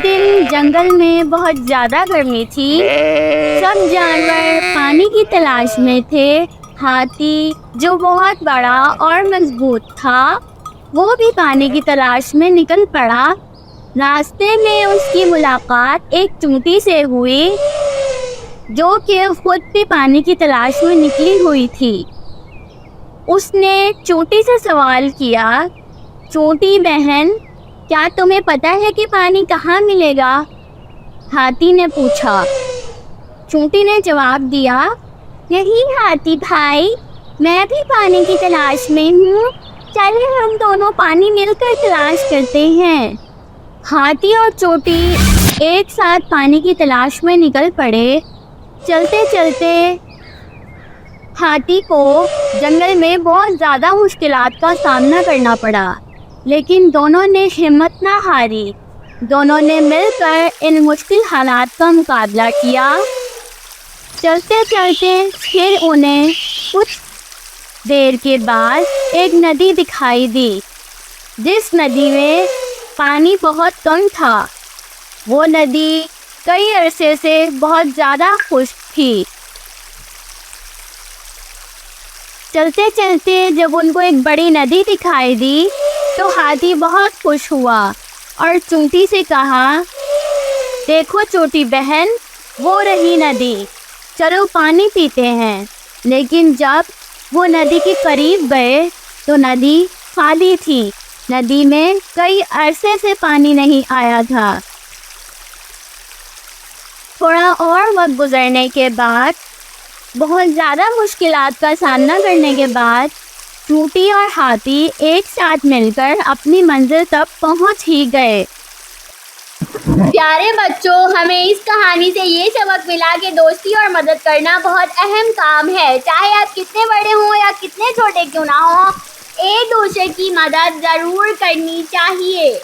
دن جنگل میں بہت زیادہ گرمی تھی۔ سب جانور پانی کی تلاش میں تھے۔ ہاتھی جو بہت بڑا اور مضبوط تھا وہ بھی پانی کی تلاش میں نکل پڑا۔ راستے میں اس کی ملاقات ایک چونٹی سے ہوئی جو کہ خود بھی پانی کی تلاش میں نکلی ہوئی تھی۔ اس نے چونٹی سے سوال کیا، چونٹی بہن، کیا تمہیں پتہ ہے کہ پانی کہاں ملے گا؟ ہاتھی نے پوچھا۔ چونٹی نے جواب دیا، نہیں ہاتھی بھائی، میں بھی پانی کی تلاش میں ہوں، چلیں ہم دونوں پانی مل کر تلاش کرتے ہیں۔ ہاتھی اور چونٹی ایک ساتھ پانی کی تلاش میں نکل پڑے۔ چلتے چلتے ہاتھی کو جنگل میں بہت زیادہ مشکلات کا سامنا کرنا پڑا، لیکن دونوں نے ہمت نہ ہاری۔ دونوں نے مل کر ان مشکل حالات کا مقابلہ کیا۔ چلتے چلتے پھر انہیں کچھ دیر کے بعد ایک ندی دکھائی دی، جس ندی میں پانی بہت کم تھا۔ وہ ندی کئی عرصے سے بہت زیادہ خشک تھی۔ چلتے چلتے جب ان کو ایک بڑی ندی دکھائی دی تو ہاتھی بہت خوش ہوا اور چونٹی سے کہا، دیکھو چونٹی بہن، وہ رہی ندی، چلو پانی پیتے ہیں۔ لیکن جب وہ ندی کے قریب گئے تو ندی خالی تھی۔ ندی میں کئی عرصے سے پانی نہیں آیا تھا۔ تھوڑا اور وقت گزرنے کے بعد، بہت زیادہ مشکلات کا سامنا کرنے کے بعد، چونٹی اور ہاتھی ایک ساتھ مل کر اپنی منزل تک پہنچ ہی گئے۔ پیارے بچوں، ہمیں اس کہانی سے یہ سبق ملا کہ دوستی اور مدد کرنا بہت اہم کام ہے۔ چاہے آپ کتنے بڑے ہوں یا کتنے چھوٹے کیوں نہ ہوں، ایک دوسرے کی مدد ضرور کرنی چاہیے۔